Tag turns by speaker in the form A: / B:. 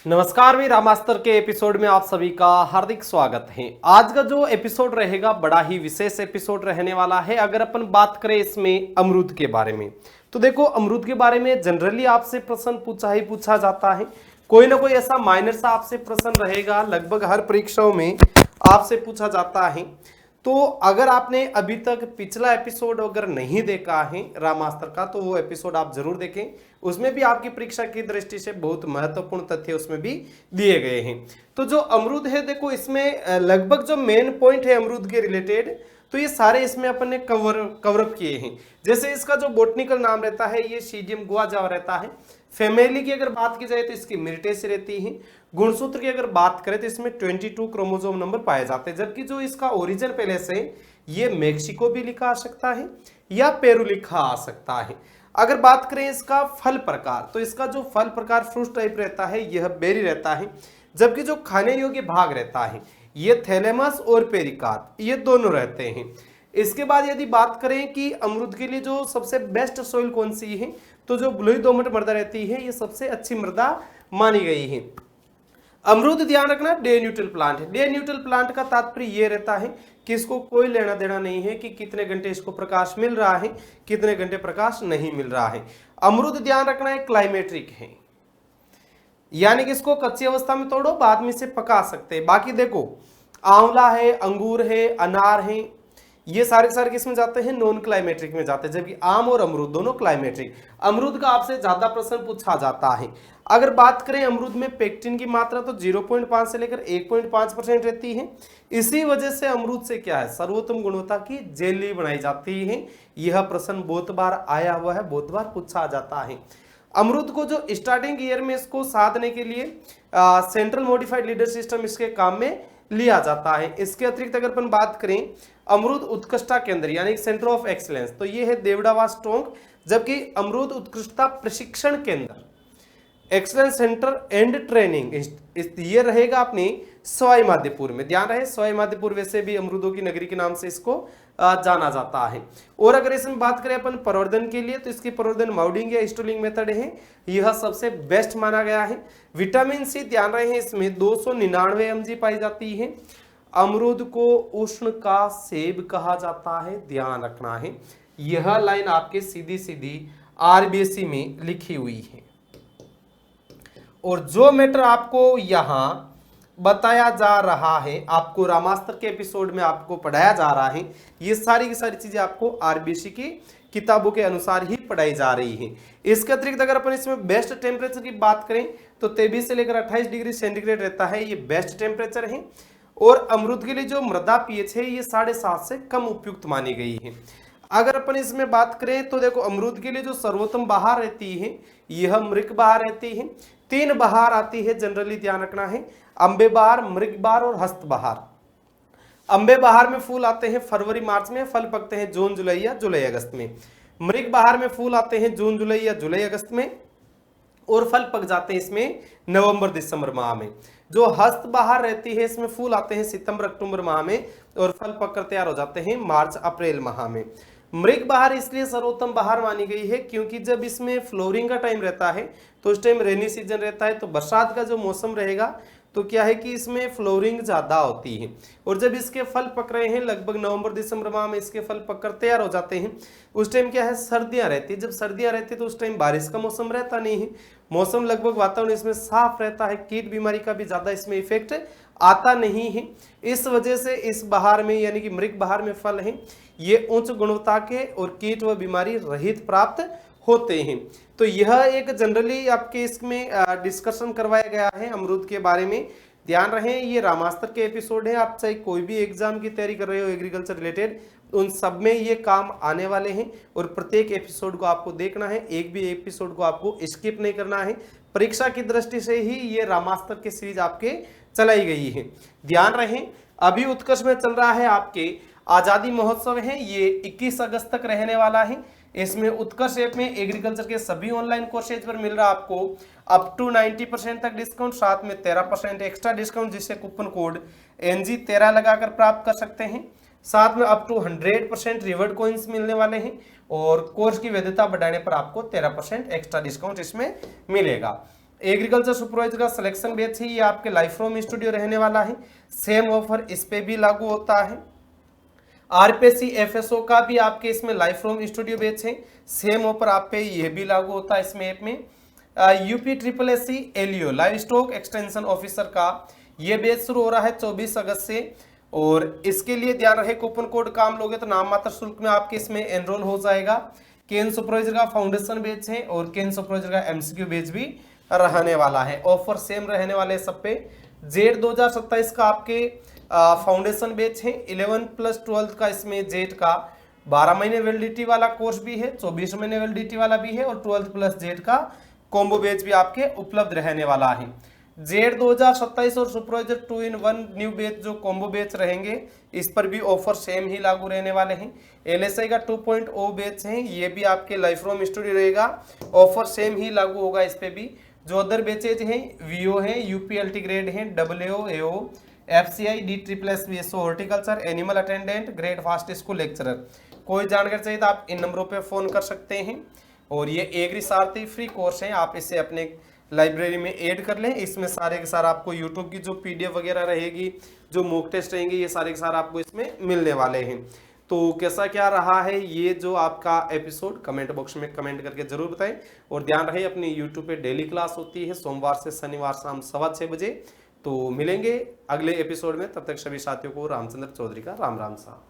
A: नमस्कार, भी रामास्तर के एपिसोड में आप सभी का हार्दिक स्वागत है। आज का जो एपिसोड रहेगा बड़ा ही विशेष एपिसोड रहने वाला है। अगर अपन बात करें इसमें अमरूद के बारे में, तो देखो अमरूद के बारे में जनरली आपसे प्रश्न पूछा ही पूछा जाता है। कोई ना कोई ऐसा माइनर सा आपसे प्रश्न रहेगा, लगभग हर परीक्षाओं में आपसे पूछा जाता है। तो अगर आपने अभी तक पिछला एपिसोड अगर नहीं देखा है रामास्तर का, तो वो एपिसोड आप जरूर देखें। उसमें भी आपकी परीक्षा की दृष्टि से बहुत महत्वपूर्ण तथ्य उसमें भी दिए गए हैं। तो जो अमरूद है, देखो इसमें लगभग जो मेन पॉइंट है अमरूद के रिलेटेड, तो ये सारे इसमें अपन ने कवरअप किए हैं। जैसे इसका जो बोटनिकल नाम रहता है ये सीडियम गुआजावा रहता है। फैमिली की अगर बात की जाए तो इसकी मिर्टेसी रहती है। गुणसूत्र की अगर बात करें तो इसमें 22 क्रोमोसोम नंबर पाए जाते हैं, जबकि जो इसका ओरिजिन पहले से ये मेक्सिको भी लिखा आ सकता है या पेरू लिखा आ सकता है। अगर बात करें इसका फल प्रकार, तो इसका जो फल प्रकार फ्रूट टाइप रहता है यह बेरी रहता है, जबकि जो खाने योग्य भाग रहता है ये थैलेमस और पेरिकार्प ये दोनों रहते हैं। इसके बाद यदि बात करें कि अमरूद के लिए जो सबसे बेस्ट सोइल कौन सी है, तो जो बलुई दोमट मृदा रहती है ये सबसे अच्छी मृदा मानी गई है। अमरूद ध्यान रखना डे न्यूट्रल प्लांट है। डे न्यूट्रल प्लांट का तात्पर्य ये रहता है कि इसको कोई लेना देना नहीं है कि कितने घंटे इसको प्रकाश मिल रहा है, कितने घंटे प्रकाश नहीं मिल रहा है। अमरूद ध्यान रखना है क्लाइमेट्रिक है, यानी कि इसको कच्ची अवस्था में तोड़ो बाद में इसे पका सकते हैं। बाकी देखो आंवला है, अंगूर है, अनार है, ये सारे किस में जाते हैं, नॉन क्लाइमेट्रिक में जाते हैं, जबकि आम और अमरूद दोनों क्लाइमेट्रिक। अमरूद का आपसे ज्यादा प्रश्न पूछा जाता है। अगर बात करें अमरूद में पेक्टिन की मात्रा तो 0.5 से लेकर 1.5% रहती है। इसी वजह से अमरूद से क्या है, सर्वोत्तम गुणवत्ता की जेली बनाई जाती है। यह प्रश्न बहुत बार आया हुआ है, बहुत बार पूछा जाता है। अमरूद को जो स्टार्टिंग ईयर में इसको साधने के लिए सेंट्रल मॉडिफाइड लीडर सिस्टम इसके काम में लिया जाता है। इसके अतिरिक्त अगर अपन बात करें अमरूद उत्कृष्टता केंद्र यानी सेंटर ऑफ एक्सीलेंस, तो ये है देवड़ावास टोंक, जबकि अमरूद उत्कृष्टता प्रशिक्षण केंद्र एक्सलेंस सेंटर एंड ट्रेनिंग ये रहेगा अपनी सवाई माधोपुर में। ध्यान रहे सवाई माधोपुर वैसे भी अमरूदों की नगरी के नाम से इसको जाना जाता है। और अगर इसमें बात करें अपन प्रवर्धन के लिए, तो इसकी प्रवर्धन माउडिंग या स्टोलिंग मेथड है, यह सबसे बेस्ट माना गया है। विटामिन सी ध्यान रहे इसमें 299 mg पाई जाती है। अमरूद को उष्ण का सेब कहा जाता है, ध्यान रखना है। यह लाइन आपके सीधी सीधी आरबीएससी में लिखी हुई है। और जो मैटर आपको यहां बताया जा रहा है, आपको रामास्तर के एपिसोड में आपको पढ़ाया जा रहा है, ये सारी की सारी चीजें आपको आरबीएससी की किताबों के अनुसार ही पढ़ाई जा रही है। इसके अतिरिक्त अगर अपन इसमें बेस्ट टेम्परेचर की बात करें तो 23 से लेकर 28 डिग्री सेंटीग्रेड रहता है, ये बेस्ट टेम्परेचर है। और अमरूद के लिए जो मृदा पीएच है ये 7.5 से कम उपयुक्त मानी गई है। अगर अपन इसमें बात करें तो देखो अमरूद के लिए जो सर्वोत्तम बहार रहती है यह मृग बहार रहती है। 3 बहार आती है जनरली, ध्यान रखना है, अंबे बहार, मृग बहार और हस्त बहार। अंबे बहार में फूल आते हैं फरवरी मार्च में, फल पकते हैं जून जुलाई या जुलाई अगस्त में। मृग बहार में फूल आते हैं जून जुलाई या जुलाई अगस्त में, और फल पक जाते हैं इसमें नवंबर दिसंबर माह में। जो हस्त बहार रहती है इसमें फूल आते हैं सितंबर अक्टूबर माह में, और फल पककर तैयार हो जाते हैं मार्च अप्रैल माह में। मृग बहार इसलिए सर्वोत्तम बहार मानी गई है क्योंकि जब इसमें फ्लोरिंग का टाइम रहता है तो उस टाइम रेनी सीजन रहता है, तो बरसात का जो मौसम रहेगा तो क्या है कि इसमें फ्लोरिंग ज्यादा होती है। और जब इसके फल पक रहे हैं लगभग नवंबर दिसंबर माह में इसके फल पककर तैयार हो जाते हैं, उस टाइम क्या है, सर्दियां रहती है। जब सर्दियां रहती है तो उस टाइम बारिश का मौसम रहता नहीं है, मौसम लगभग वातावरण इसमें साफ रहता है, कीट बीमारी का भी ज्यादा इसमें इफेक्ट आता नहीं है। इस वजह से इस बहार में यानी कि मृग बहार में फल हैं ये उच्च गुणवत्ता के और कीट व बीमारी रहित प्राप्त होते हैं। तो यह एक जनरली आपके इसमें डिस्कशन करवाया गया है अमरूद के बारे में। ध्यान रहे ये रामास्तर के एपिसोड है, आप चाहे कोई भी एग्जाम की तैयारी कर रहे हो एग्रीकल्चर रिलेटेड, उन सब में ये काम आने वाले हैं। और प्रत्येक एपिसोड को आपको देखना है, एक भी एपिसोड को आपको स्किप नहीं करना है। परीक्षा की दृष्टि से ही ये रामास्तर की सीरीज आपके चलाई गई है। ध्यान रहे अभी उत्कर्ष में चल रहा है आपके आजादी महोत्सव है, ये 21 अगस्त तक रहने वाला है। इसमें उत्कर्ष ऐप में एग्रीकल्चर के सभी ऑनलाइन कोर्सेज पर मिल रहा है आपको अप टू 90% तक डिस्काउंट, साथ में 13% एक्स्ट्रा डिस्काउंट, जिससे कूपन कोड NG13 लगाकर प्राप्त कर सकते हैं। साथ में अप टू 100% रिवॉर्ड कॉइन्स मिलने वाले हैं, और कोर्स की वैधता बढ़ाने पर आपको 13% एक्स्ट्रा डिस्काउंट इसमें मिलेगा। एग्रीकल्चर सुपरवाइजर का सिलेक्शन बैच है, ये आपके लाइफ फ्रॉम स्टूडियो रहने वाला है, सेम ऑफर इस पे भी लागू होता है। आरपीएससी एफएसओ का भी आपके इसमें लाइफ फ्रॉम स्टूडियो बैच है, सेम ऑफर आप पे ये भी लागू होता है इसमें ऐप में। UP triple S C LEO livestock extension officer का ये बैच शुरू हो रहा है 24 अगस्त से, और इसके लिए ध्यान रहे कूपन कोड काम लोगे तो नाम मात्र शुल्क में आपके इसमें एनरोल हो जाएगा। केन सुपरवाइजर का फाउंडेशन बैच है और केन सुपरवाइजर का एमसीक्यू बैच भी रहने वाला है, ऑफर सेम रहने वाले सब पे। जेड 2027 का आपके फाउंडेशन बैच है, 11 प्लस 12 का इसमें जेड का 12 महीने वैलिडिटी वाला कोर्स भी है, 24 महीने वैलिडिटी वाला भी है, और 12 प्लस जेड का कॉम्बो बैच भी आपके उपलब्ध रहने वाला है। जेड 2027 और सुपरवाइजर 2-in-1 न्यू बैच जो कॉम्बो बैच रहेंगे, इस पर भी ऑफर सेम ही लागू रहने वाले हैं। एलएसआई का 2.0 बैच है, ये भी आपके लाइफ फ्रॉम स्टूडियो रहेगा, ऑफर सेम ही लागू होगा इस पे भी। जो अदर बैचेज हैं, वीओ है, यूपीएलटी ग्रेड है, WO AO, FCI, D triple S BSO horticulture, animal attendant, grade first school lecturer, कोई जानकारी चाहिए तो आप इन नंबरों पे फोन कर सकते हैं। और ये एग्री सारथी फ्री कोर्स है, आप इसे अपने लाइब्रेरी में ऐड कर लें। इसमें सारे के सारे आपको यूट्यूब की जो पीडीएफ वगैरह रहेगी, जो मॉक टेस्ट रहेंगे, ये सारे के सारे आपको इसमें मिलने वाले हैं। तो कैसा क्या रहा है ये जो आपका एपिसोड, कमेंट बॉक्स में कमेंट करके जरूर बताएं। और ध्यान रहे अपनी यूट्यूब पे डेली क्लास होती है सोमवार से शनिवार शाम 6:15 बजे। तो मिलेंगे अगले एपिसोड में, तब तक सभी साथियों को रामचंद्र चौधरी का राम राम साहब।